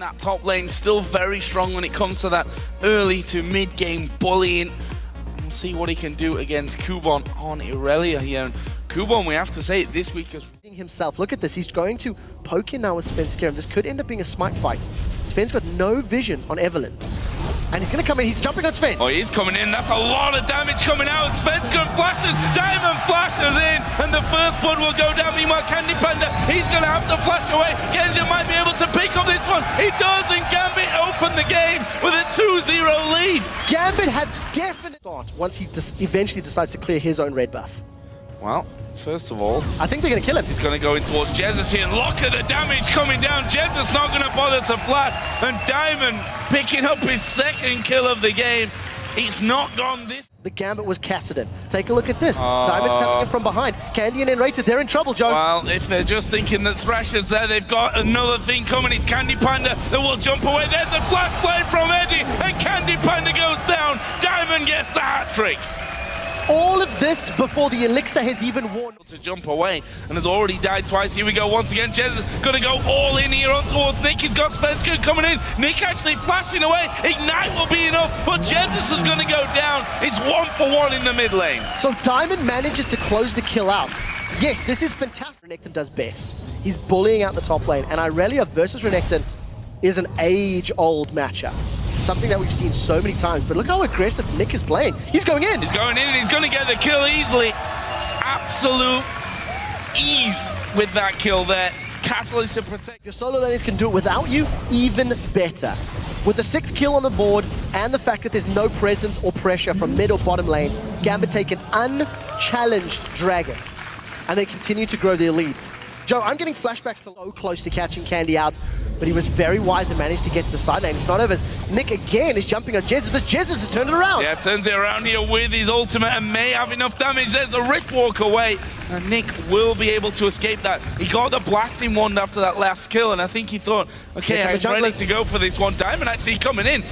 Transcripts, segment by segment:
that top lane, still very strong when it comes to that early to mid-game bullying. We'll see what he can do against Kubon on Irelia here. And Kubon, we have to say, this week is himself. Look at this. He's going to poke in now with Svenskeren, and this could end up being a smite fight. Sven's got no vision on Evelyn. And he's going to come in. He's jumping on Sven. Oh, he's coming in. That's a lot of damage coming out. Svenskeren flashes. Diamond flashes in. And the first blood will go down. Meanwhile, Candy Panda, he's going to have to flash away. Genja might be able to pick up this one. He does, and Gambit opened the game with a 2-0 lead. Gambit had definite thought once he eventually decides to clear his own red buff. Well, first of all, I think they're going to kill him. He's going to go in towards Jesus here. Look at the damage coming down. Jesus not going to bother to flat. And Diamond picking up his second kill of the game. He's not gone this. The Gambit was Kassadin. Take a look at this. Diamond's coming in from behind. Candy and Enrated, they're in trouble, Joe. Well, if they're just thinking that Thrasher's there, they've got another thing coming. It's Candy Panda that will jump away. There's a flash play from Eddie, and Candy Panda goes down. Diamond gets the hat trick. All of this before the elixir has even worn. To jump away and has already died twice. Here we go once again. Jez is going to go all in here on towards Nick. He's got Svenskeren coming in. Nick actually flashing away. Ignite will be enough, but Jesus is going to go down. It's 1-for-1 in the mid lane. So Diamond manages to close the kill out. Yes, this is fantastic. Renekton does best. He's bullying out the top lane, and Irelia versus Renekton is an age-old matchup. Something that we've seen so many times, but look how aggressive Nick is playing. He's going in. He's going in and he's going to get the kill easily. Absolute ease with that kill there. Catalyst to protect. Your solo laners can do it without you, even better. With the 6th kill on the board and the fact that there's no presence or pressure from mid or bottom lane, Gambit take an unchallenged dragon, and they continue to grow their lead. Joe, I'm getting flashbacks to so close to catching Candy out, but he was very wise and managed to get to the side lane. It's not over. Nick again is jumping on Jesus, but Jesus has turned it around. Yeah, turns it around here with his ultimate and may have enough damage. There's a Rift Walk away, and Nick will be able to escape that. He got the blasting wand after that last kill, and I think he thought, okay, I'm ready to go for this one. Diamond actually coming in.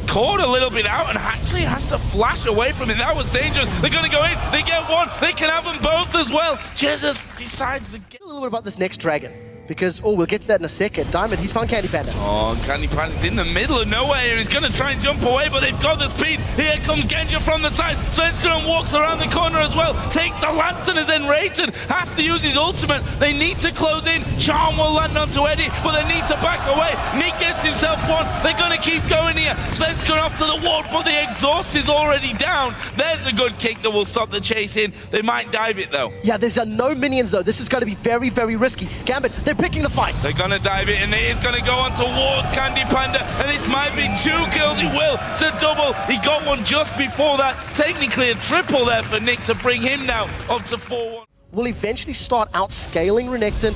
Caught a little bit out and actually has to flash away from it. That was dangerous. They're going to go in. They get one. They can have them both as well. Jesus decides to get a little bit about this next dragon. Because, we'll get to that in a second. Diamond, he's found Candy Panda. Oh, Candy Panda's in the middle of nowhere. He's going to try and jump away, but they've got the speed. Here comes Genja from the side. Svenskeren walks around the corner as well. Takes a lantern as Enrated. Has to use his ultimate. They need to close in. Charm will land onto Eddie, but they need to back away. Nick gets himself one. They're going to keep going here. Svenskeren off to the wall, but the exhaust is already down. There's a good kick that will stop the chase in. They might dive it, though. Yeah, there's no minions, though. This is going to be very, very risky. Gambit, they're picking the fight. They're going to dive it, and it is going to go on towards Candy Panda, and this might be 2 kills. He will. It's a double. He got one just before that. Technically a triple there for Nick to bring him now up to 4-1. Will eventually start outscaling Renekton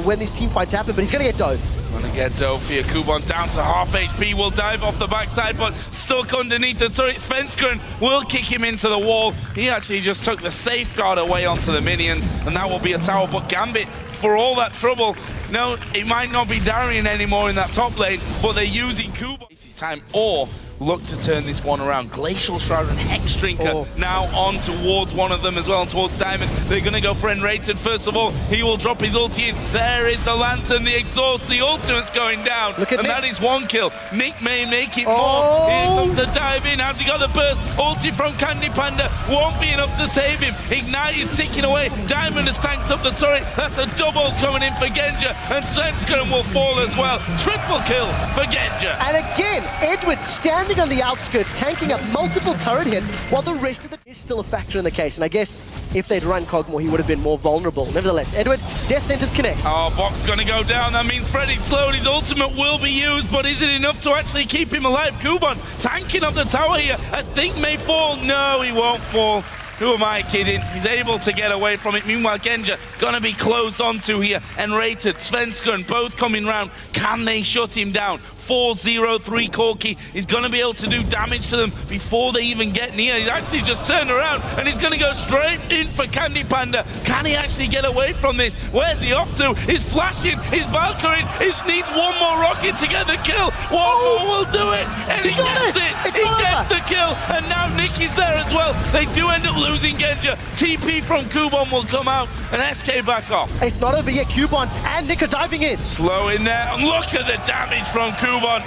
when these team fights happen, but he's going to get dove. Going to get dove here. Kubon down to half HP. Will dive off the backside, but stuck underneath the turret. Svenskeren will kick him into the wall. He actually just took the safeguard away onto the minions, and that will be a tower. But Gambit, for all that trouble, no, it might not be Darian anymore in that top lane, but they're using Kubon. It's time, or look to turn this one around. Glacial Shroud and Hex Drinker now on towards one of them as well, and towards Diamond. They're going to go for Enrated first of all. He will drop his ulti in. There is the lantern, the exhaust, the ultimate's going down. Look at and Nick. That is 1 kill. Nick may make it more. Here comes the dive in. Has he got the burst? Ulti from Candy Panda won't be enough to save him. Ignite is ticking away. Diamond has tanked up the turret. That's a double coming in for Genja, and Svenskeren will fall as well. Triple kill for Genja. And again, Edward standing on the outskirts, tanking up multiple turret hits, while the rest of it is still a factor in the case. And I guess if they'd run Cogmore, he would have been more vulnerable. Nevertheless, Edward, Death Sentence connects. Oh, Box going to go down. That means Freddy's slowed. His ultimate will be used, but is it enough to actually keep him alive? Kubon tanking up the tower here. I think may fall. No, he won't fall. Who am I kidding? He's able to get away from it. Meanwhile, Genja gonna be closed onto here. Enrated, Svenskeren, both coming round. Can they shut him down? 4-0-3 Corki is gonna be able to do damage to them before they even get near. He's actually just turned around and he's gonna go straight in for Candy Panda. Can he actually get away from this? Where's he off to? He's flashing, he's Valkyrie, he needs one more rocket to get the kill. One more will do it, and he gets it. He gets the kill, and now Nicky's there as well. They do end up losing. losing Genja. TP from Kubon will come out, and SK back off. It's not over yet. Cubon and Nick are diving in. Slow in there, and look at the damage from Kubon.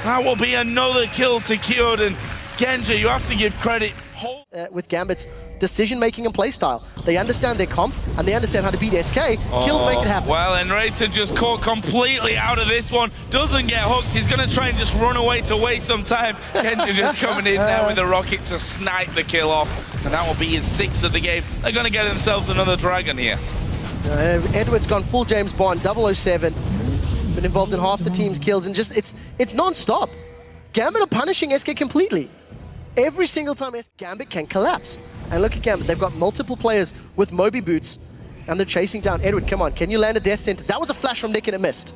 That will be another kill secured, and Genja, you have to give credit. With Gambit's decision-making and playstyle. They understand their comp, and they understand how to beat SK. Kill, make it happen. Well, and Rayton just caught completely out of this one. Doesn't get hooked. He's going to try and just run away to waste some time. Genja just coming in there with the rocket to snipe the kill off, and that will be his 6th of the game. They're going to get themselves another dragon here. Edward's gone full James Bond, 007. Been involved in half the team's kills, and just it's non-stop. Gambit are punishing SK completely. Every single time Gambit can collapse. And look at Gambit, they've got multiple players with Moby boots, and they're chasing down Edward. Come on, can you land a death sentence? That was a flash from Nick and it missed.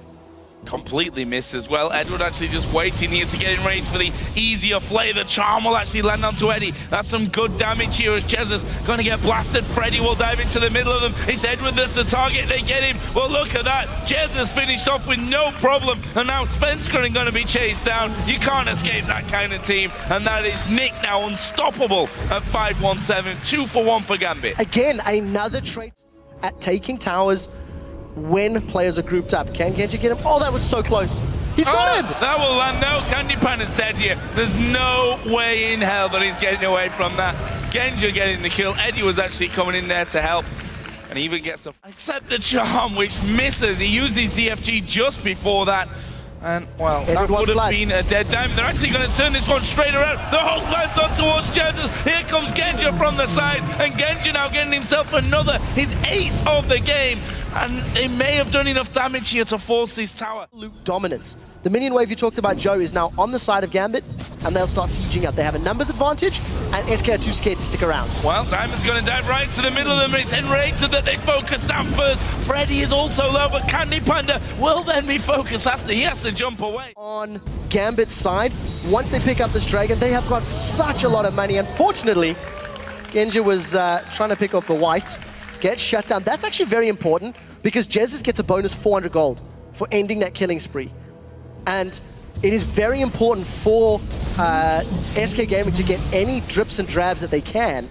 Completely missed as well. Edward actually just waiting here to get in range for the easier play. The charm will actually land onto Eddie. That's some good damage here as Jez is going to get blasted. Freddy will dive into the middle of them. It's Edward that's the target. They get him. Well, look at that. Jez has finished off with no problem. And now Svensker is going to be chased down. You can't escape that kind of team. And that is Nick now unstoppable at 5-1-7. 2 for 1 for Gambit. Again, another trait at taking towers when players are grouped up. Can Genja get him? Oh, that was so close. He's got him! That will land. No, Candy Panda's dead here. There's no way in hell that he's getting away from that. Genja getting the kill. Eddie was actually coming in there to help. And he even gets the... Except the charm, which misses. He used his DFG just before that. And, well, that would have been a dead diamond. They're actually going to turn this one straight around. The hook lands on towards Jesus. Here comes Genja from the side. And Genja now getting himself another, his 8th of the game. And they may have done enough damage here to force this tower. Dominance. The minion wave you talked about, Joe, is now on the side of Gambit, and they'll start sieging up. They have a numbers advantage, and SK are too scared to stick around. Well, Diamond's going to dive right to the middle of them. It's Enrated that they focus down first. Freddy is also low, but Candy Panda will then be focused after he has to jump away. On Gambit's side, once they pick up this dragon, they have got such a lot of money. Unfortunately, Genja was trying to pick up the white. Gets shut down. That's actually very important because Jesus gets a bonus 400 gold for ending that killing spree. And it is very important for SK Gaming to get any drips and drabs that they can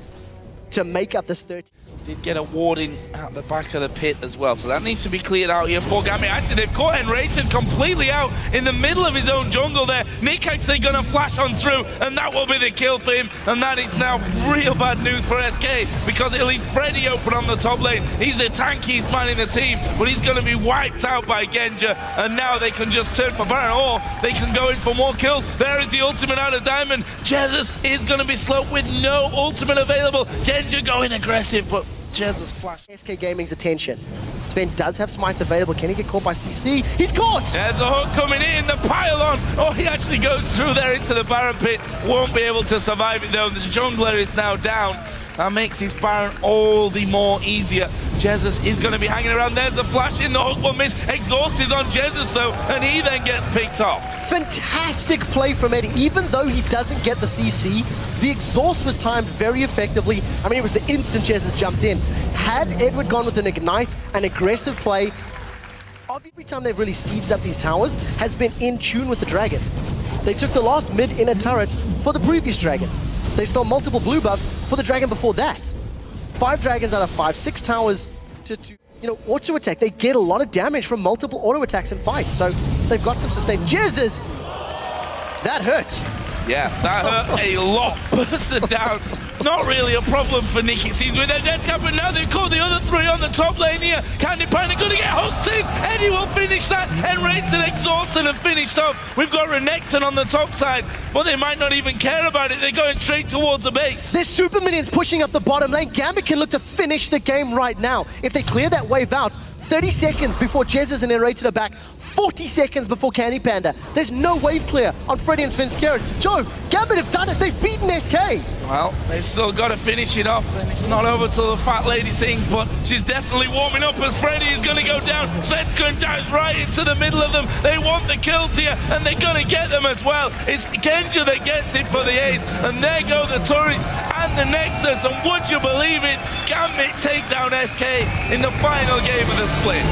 to make up this 30. Did get a warding out the back of the pit as well, so that needs to be cleared out here for Gambit. Actually, they've caught Enrated completely out in the middle of his own jungle there. Nick actually going to flash on through, and that will be the kill for him. And that is now real bad news for SK, because it'll leave Freddy open on the top lane. He's the tankiest man in the team, but he's going to be wiped out by Genja. And now they can just turn for Baron, or they can go in for more kills. There is the ultimate out of Diamond. Jesus is going to be slow with no ultimate available. Genja going aggressive, but Jesus flash. SK Gaming's attention. Sven does have smites available. Can he get caught by CC? He's caught! There's a hook coming in, the pylon. Oh, he actually goes through there into the Baron pit. Won't be able to survive it though. The jungler is now down. That makes his Baron all the more easier. Jesus is going to be hanging around. There's a flash in, the hook will miss. Exhaust is on Jesus though, and he then gets picked off. Fantastic play from Eddie. Even though he doesn't get the CC, the exhaust was timed very effectively. I mean, it was the instant Jesus jumped in. Had Edward gone with an ignite, an aggressive play, every time they've really sieged up these towers has been in tune with the dragon. They took the last mid-inner turret for the previous dragon. They stole multiple blue buffs for the dragon before that. 5 dragons out of 5, 6 towers to 2. You know, auto attack, they get a lot of damage from multiple auto attacks in fights, so they've got some sustained. Jesus! That hurt. Yeah, that hurt a lot. Bursted down. Not really a problem for Nick, it seems, with their death cap, but now they've caught the other 3 on the top lane here. Candy Panda going to get hooked in. Eddie will finish that. Enraged and exhausted and finished off. We've got Renekton on the top side, but they might not even care about it. They're going straight towards the base. There's super minions pushing up the bottom lane. Gambit can look to finish the game right now. If they clear that wave out, 30 seconds before Jesus and Enrated are back, 40 seconds before Candy Panda. There's no wave clear on Freddy and Svensker. Joe, Gambit have done it. They've beaten SK. Well, they still got to finish it off, and it's not over till the fat lady sings, but she's definitely warming up as Freddy is going to go down. Svensker dives right into the middle of them. They want the kills here, and they're going to get them as well. It's Genja that gets it for the ace, and there go the turrets and the Nexus, and would you believe it, Gambit take down SK in the final game of the split.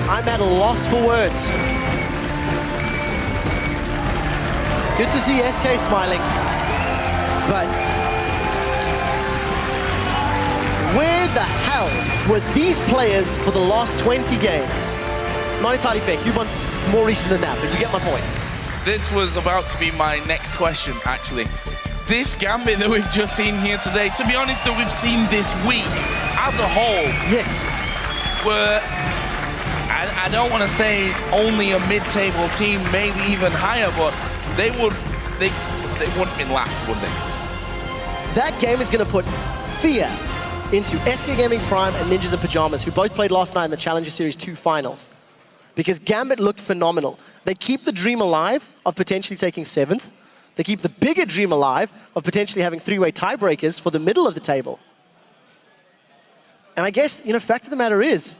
I'm at a loss for words. Good to see SK smiling. But where the hell were these players for the last 20 games? Not entirely fair. Cuban's more recent than that, but you get my point. This was about to be my next question, actually. This Gambit that we've just seen here today, to be honest, that we've seen this week as a whole, Yes. were, I don't want to say only a mid-table team, maybe even higher, but they wouldn't be last, would they? That game is going to put fear into SK Gaming Prime and Ninjas in Pajamas, who both played last night in the Challenger Series 2 finals. Because Gambit looked phenomenal. They keep the dream alive of potentially taking 7th. They keep the bigger dream alive of potentially having 3-way tiebreakers for the middle of the table. And I guess, fact of the matter is,